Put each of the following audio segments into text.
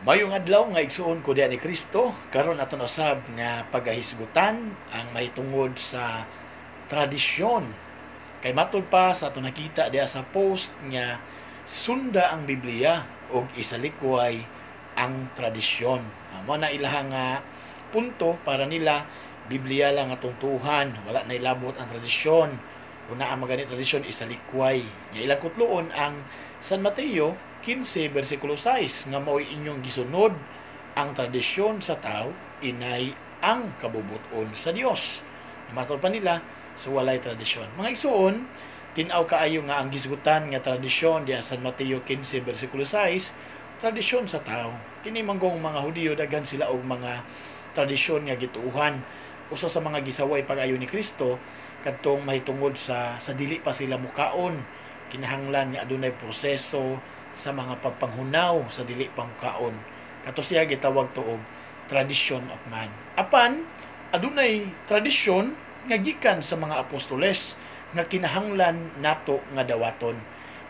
Mayong adlaw nga igsuon ko diha ni Kristo karon aton usab nga pagahisgutan ang mahitungod sa tradisyon. Kay matud pa sa aton nakita diha sa post nga sunda ang Biblia ug isalikway ang tradisyon. Amo na ilaha nga punto para nila Biblia lang atong tuhan, wala na ilabot ang tradisyon. Una ang magani tradisyon isalikway. Nga ilang kutloon ang San Mateo 15 versikulo 6 nga mao'y inyong gisunod ang tradisyon sa tao inay ang kabubuton sa Dios. Matod pa nila sa walay tradisyon. Mga igsoon, tinaw kaayo nga ang gisgutan nga tradisyon diha San Mateo 15 versikulo 6, tradisyon sa tao. Kini manggong mga Hudiyo daghan sila og mga tradisyon nga gituuhan. Usa sa mga gisaway pag-ayo ni Kristo kadtong mahitungod sa dili pa sila mukaon, kinahanglan nga adunay proseso sa mga pagpanghunaw sa dili pangkaon. Kato siya gitawag tuog tradition of man. Apan adunay tradisyon nga gikan sa mga apostoles nga kinahanglan nato nga dawaton.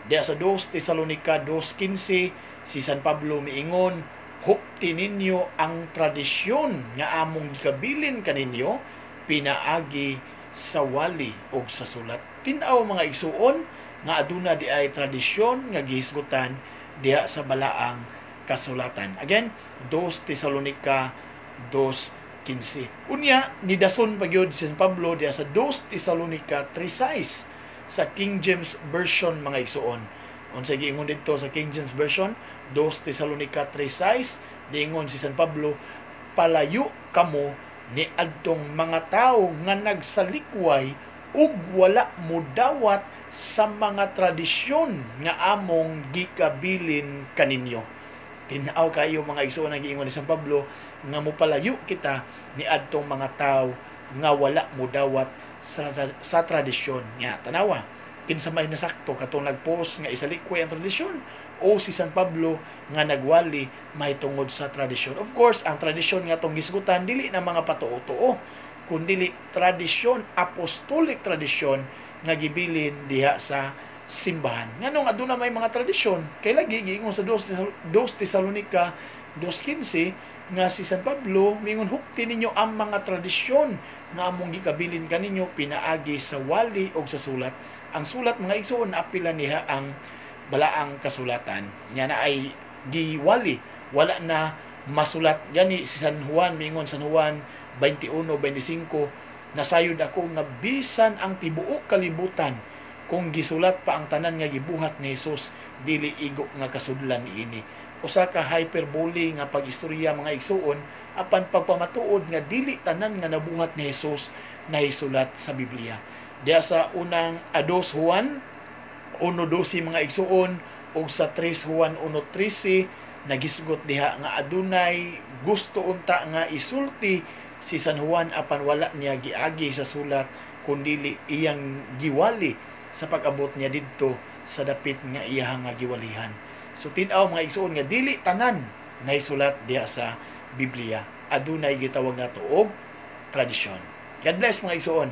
Diya sa 2 Tesalonica 2:15 si San Pablo miingon, hupti ninyo ang tradisyon nga among gikabilin kaninyo pinaagi sa wali o sa sulat. Tinaw mga igsuon nga aduna di ay tradisyon nga gihisgutan diha sa balaang kasulatan. Again, 2 Tesalonica 2:15. Unya nidason pagyud si San Pablo diha sa 2 Tesalonica 3:6 sa King James Version mga igsuon. Unsa giingon dito sa King James Version, 2 Tesalonica 3:6, diingon si San Pablo, palayo kamo ni adtong mga tawo nga nagsalikway ug wala modawat sa mga tradisyon nga among gikabilin kaninyo. Tinaw kayo mga igsoon ang giingon ni San Pablo nga mopalayo kita ni adtong mga tawo nga wala modawat sa tradisyon. Nya tanawa, kinsa may nasakto katong nagpost nga isalikway ang tradisyon o si San Pablo nga nagwali mahitungod sa tradisyon. Of course, ang tradisyon nga tong gisgutan dili na mga patuo-tuo, kundi tradisyon, apostolic tradisyon nga gibilin diha sa simbahan. Nganong aduna may mga tradisyon, kay lagi giingon sa 2 Tesalonica 2:15 nga si San Pablo mingon hupti ninyo ang mga tradisyon nga among gikabilin kaninyo pinaagi sa wali o sa sulat. Ang sulat mga igsoon apila niha ang balaang kasulatan. Nya na ay giwali, wala na masulat. Yani si San Juan mingon San Juan 21:25, nasayod ako nga bisan ang tibuok kalibutan kung gisulat pa ang tanan nga gibuhat ni Hesus dili igo nga kasudlan niini. Usa ka hyperbole nga pag-istorya mga igsuon apan pagpamatuod nga dili tanan nga nabuhat ni Hesus nahisulat sa Biblia. Diya sa unang 2 Juan 1:12 mga igsuon ug sa 3 Juan 1:13 nagisgot diha nga adunay gusto unta nga isulti si San Juan apan wala niya giagi sa sulat kundi iyang giwali sa pag-abot niya didto sa dapit nga iyang nga giwalihan. So tin-aw mga igsuon nga dili tanan naisulat diha sa Biblia. Adunay gitawag nato og tradisyon. God bless mga igsuon.